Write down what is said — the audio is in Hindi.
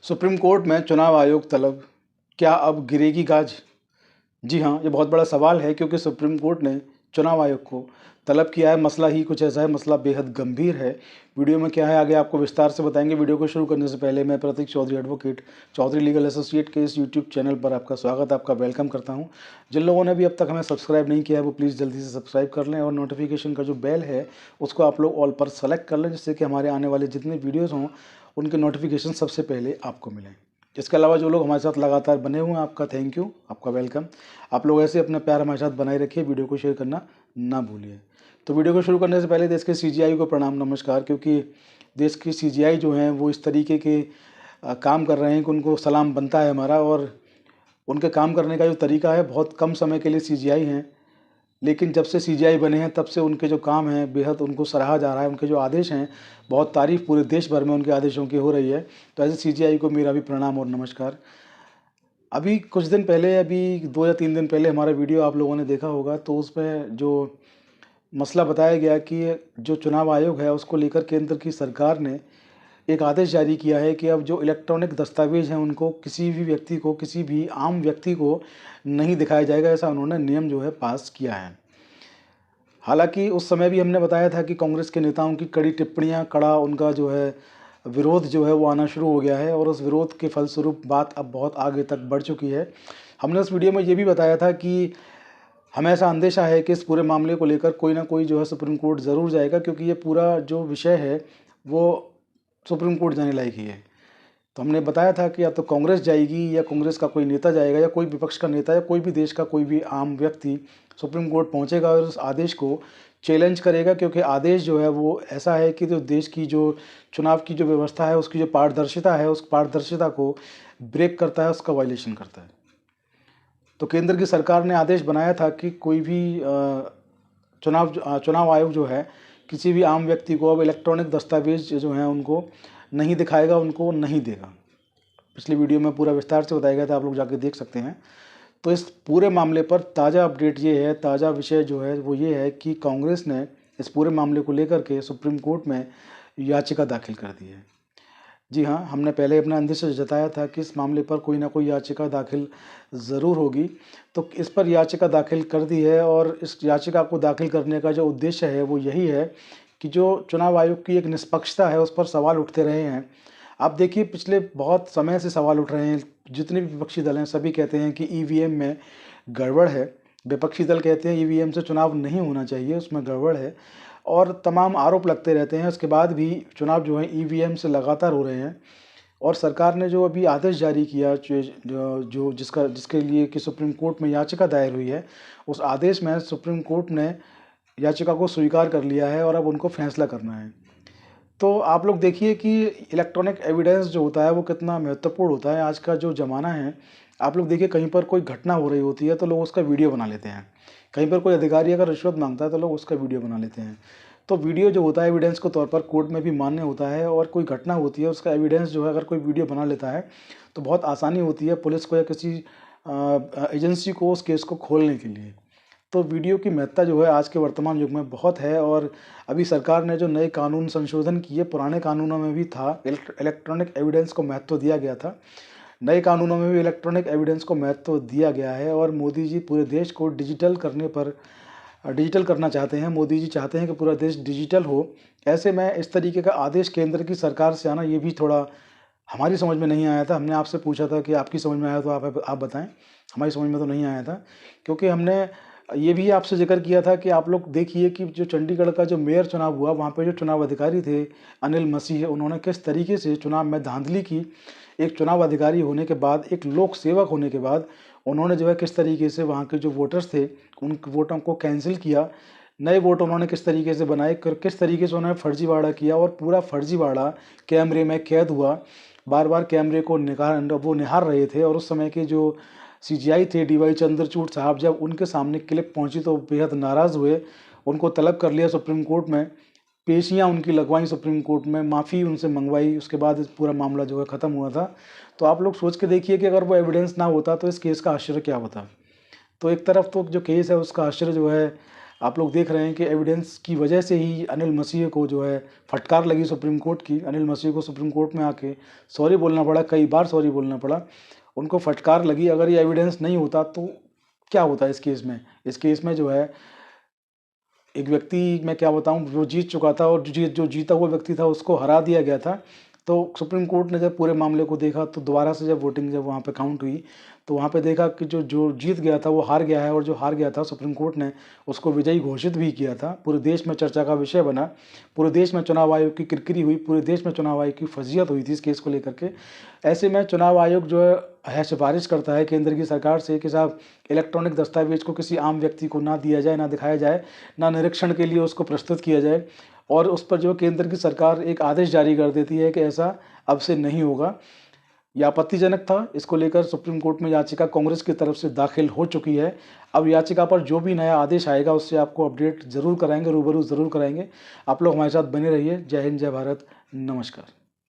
सुप्रीम कोर्ट में चुनाव आयोग तलब, क्या अब गिरेगी गाज? जी हाँ, ये बहुत बड़ा सवाल है क्योंकि सुप्रीम कोर्ट ने चुनाव आयोग को तलब किया है। मसला ही कुछ ऐसा है, मसला बेहद गंभीर है। वीडियो में क्या है आगे आपको विस्तार से बताएंगे। वीडियो को शुरू करने से पहले मैं Prateek Chaudhary advocate, Chaudhary legal associate के इस यूट्यूब चैनल पर आपका स्वागत, आपका वेलकम करता हूँ। जिन लोगों ने अभी अब तक हमें सब्सक्राइब नहीं किया है वो प्लीज़ जल्दी से सब्सक्राइब कर लें और नोटिफिकेशन का जो बेल है उसको आप लोग ऑल पर सेलेक्ट कर लें, जिससे कि हमारे आने वाले जितने वीडियोज़ हों उनके नोटिफिकेशन सबसे पहले आपको मिलें। इसके अलावा जो लोग हमारे साथ लगातार बने हुए हैं, आपका थैंक यू, आपका वेलकम। आप लोग ऐसे अपना प्यार हमारे साथ बनाए रखिए, वीडियो को शेयर करना ना भूलिए। तो वीडियो को शुरू करने से पहले देश के सीजीआई को प्रणाम नमस्कार, क्योंकि देश की सीजीआई जो हैं वो इस तरीके के काम कर रहे हैं कि उनको सलाम बनता है हमारा। और उनके काम करने का जो तरीका है, बहुत कम समय के लिए सीजीआई हैं, लेकिन जब से सीजीआई बने हैं तब से उनके जो काम हैं बेहद उनको सराहा जा रहा है। उनके जो आदेश हैं, बहुत तारीफ़ पूरे देश भर में उनके आदेशों की हो रही है। तो ऐसे सीजीआई को मेरा भी प्रणाम और नमस्कार। अभी कुछ दिन पहले, अभी 2 या 3 दिन पहले हमारा वीडियो आप लोगों ने देखा होगा, तो उसमें जो मसला बताया गया कि जो चुनाव आयोग है उसको लेकर केंद्र की सरकार ने एक आदेश जारी किया है कि अब जो इलेक्ट्रॉनिक दस्तावेज हैं उनको किसी भी व्यक्ति को, किसी भी आम व्यक्ति को नहीं दिखाया जाएगा। ऐसा उन्होंने नियम जो है पास किया है। हालांकि उस समय भी हमने बताया था कि कांग्रेस के नेताओं की कड़ी टिप्पणियां, कड़ा उनका जो है विरोध जो है वो आना शुरू हो गया है, और उस विरोध के फलस्वरूप बात अब बहुत आगे तक बढ़ चुकी है। हमने उस वीडियो में ये भी बताया था कि हमें ऐसा अंदेशा है कि इस पूरे मामले को लेकर कोई ना कोई जो है सुप्रीम कोर्ट ज़रूर जाएगा, क्योंकि ये पूरा जो विषय है वो सुप्रीम कोर्ट जाने लायक ही है। तो हमने बताया था कि या तो कांग्रेस जाएगी, या कांग्रेस का कोई नेता जाएगा, या कोई विपक्ष का नेता, या कोई भी देश का कोई भी आम व्यक्ति सुप्रीम कोर्ट पहुंचेगा और उस आदेश को चैलेंज करेगा, क्योंकि आदेश जो है वो ऐसा है कि जो देश की जो चुनाव की जो व्यवस्था है उसकी जो पारदर्शिता है, उस पारदर्शिता को ब्रेक करता है, उसका वायलेशन करता है। तो केंद्र की सरकार ने आदेश बनाया था कि कोई भी चुनाव आयोग जो है किसी भी आम व्यक्ति को अब इलेक्ट्रॉनिक दस्तावेज जो हैं उनको नहीं दिखाएगा, उनको नहीं देगा। पिछली वीडियो में पूरा विस्तार से बताया गया था, आप लोग जाके देख सकते हैं। तो इस पूरे मामले पर ताज़ा अपडेट ये है, ताज़ा विषय जो है वो ये है कि कांग्रेस ने इस पूरे मामले को लेकर के सुप्रीम कोर्ट में याचिका दाखिल कर दी है। जी हाँ, हमने पहले अपना अंदेशा जताया था कि इस मामले पर कोई ना कोई याचिका दाखिल ज़रूर होगी। तो इस पर याचिका दाखिल कर दी है, और इस याचिका को दाखिल करने का जो उद्देश्य है वो यही है कि जो चुनाव आयोग की एक निष्पक्षता है उस पर सवाल उठते रहे हैं। आप देखिए, पिछले बहुत समय से सवाल उठ रहे हैं। जितने भी विपक्षी दल हैं सभी कहते हैं कि ईवीएम में गड़बड़ है। विपक्षी दल कहते हैं ईवीएम से चुनाव नहीं होना चाहिए, उसमें गड़बड़ है, और तमाम आरोप लगते रहते हैं। उसके बाद भी चुनाव जो है ईवीएम से लगातार हो रहे हैं। और सरकार ने जो अभी आदेश जारी किया, जो जिसके लिए कि सुप्रीम कोर्ट में याचिका दायर हुई है, उस आदेश में सुप्रीम कोर्ट ने याचिका को स्वीकार कर लिया है और अब उनको फैसला करना है। तो आप लोग देखिए कि इलेक्ट्रॉनिक एविडेंस जो होता है वो कितना महत्वपूर्ण होता है। आज का जो ज़माना है, आप लोग देखिए, कहीं पर कोई घटना हो रही होती है तो लोग उसका वीडियो बना लेते हैं। कहीं पर कोई अधिकारी अगर रिश्वत मांगता है तो लोग उसका वीडियो बना लेते हैं। तो वीडियो जो होता है एविडेंस के तौर पर कोर्ट में भी मान्य होता है, और कोई घटना होती है उसका एविडेंस जो है अगर कोई वीडियो बना लेता है तो बहुत आसानी होती है पुलिस को या किसी एजेंसी को उस केस को खोलने के लिए। तो वीडियो की महत्ता जो है आज के वर्तमान युग में बहुत है। और अभी सरकार ने जो नए कानून संशोधन किए, पुराने कानूनों में भी था, इलेक्ट्रॉनिक एविडेंस को महत्व दिया गया था। नए कानूनों में भी इलेक्ट्रॉनिक एविडेंस को महत्व दिया गया है, और मोदी जी पूरे देश को डिजिटल करना चाहते हैं। मोदी जी चाहते हैं कि पूरा देश डिजिटल हो। ऐसे में इस तरीके का आदेश केंद्र की सरकार से आना, ये भी थोड़ा हमारी समझ में नहीं आया था। हमने आपसे पूछा था कि आपकी समझ में आया तो आप बताएं। हमारी समझ में तो नहीं आया था, क्योंकि हमने ये भी आपसे जिक्र किया था कि आप लोग देखिए कि जो चंडीगढ़ का जो मेयर चुनाव हुआ, वहाँ पे जो चुनाव अधिकारी थे अनिल मसीह, उन्होंने किस तरीके से चुनाव में धांधली की। एक चुनाव अधिकारी होने के बाद, एक लोक सेवक होने के बाद, उन्होंने जो है किस तरीके से वहाँ के जो वोटर्स थे उन वोटों को कैंसिल किया। नए वोट उन्होंने किस तरीके से बनाए, किस तरीके से उन्होंने फर्जीवाड़ा किया, और पूरा फर्जीवाड़ा कैमरे में कैद हुआ। बार बार कैमरे को निहार रहे थे। और उस समय के जो सीजीआई थे डीवाई चंद्रचूड़ साहब, जब उनके सामने क्लिप पहुंची तो बेहद नाराज़ हुए। उनको तलब कर लिया सुप्रीम कोर्ट में, पेशियां उनकी लगवाई सुप्रीम कोर्ट में, माफ़ी उनसे मंगवाई। उसके बाद इस पूरा मामला जो है ख़त्म हुआ था। तो आप लोग सोच के देखिए कि अगर वो एविडेंस ना होता तो इस केस का आश्चर्य क्या होता। तो एक तरफ तो जो केस है उसका आश्चर्य जो है आप लोग देख रहे हैं कि एविडेंस की वजह से ही अनिल मसीह को जो है फटकार लगी सुप्रीम कोर्ट की। अनिल मसीह को सुप्रीम कोर्ट में आके सॉरी बोलना पड़ा, कई बार सॉरी बोलना पड़ा, उनको फटकार लगी। अगर ये एविडेंस नहीं होता तो क्या होता है इस केस में? इस केस में जो है एक व्यक्ति, मैं क्या बताऊं, जो जीत चुका था और जो जीता हुआ व्यक्ति था उसको हरा दिया गया था। तो सुप्रीम कोर्ट ने जब पूरे मामले को देखा तो दोबारा से जब वोटिंग जब वहाँ पे काउंट हुई तो वहाँ पे देखा कि जो जो जीत गया था वो हार गया है, और जो हार गया था सुप्रीम कोर्ट ने उसको विजयी घोषित भी किया था। पूरे देश में चर्चा का विषय बना, पूरे देश में चुनाव आयोग की किरकिरी हुई, पूरे देश में चुनाव आयोग की फजीहत हुई थी इस केस को लेकर के। ऐसे में चुनाव आयोग जो है सिफारिश करता है केंद्र की सरकार से कि साहब इलेक्ट्रॉनिक दस्तावेज को किसी आम व्यक्ति को ना दिया जाए, ना दिखाया जाए, ना निरीक्षण के लिए उसको प्रस्तुत किया जाए, और उस पर जो केंद्र की सरकार एक आदेश जारी कर देती है कि ऐसा अब से नहीं होगा। यह आपत्तिजनक था। इसको लेकर सुप्रीम कोर्ट में याचिका कांग्रेस की तरफ से दाखिल हो चुकी है। अब याचिका पर जो भी नया आदेश आएगा उससे आपको अपडेट जरूर कराएंगे, रूबरू ज़रूर कराएंगे। आप लोग हमारे साथ बने रहिए। जय हिंद, जय भारत, नमस्कार।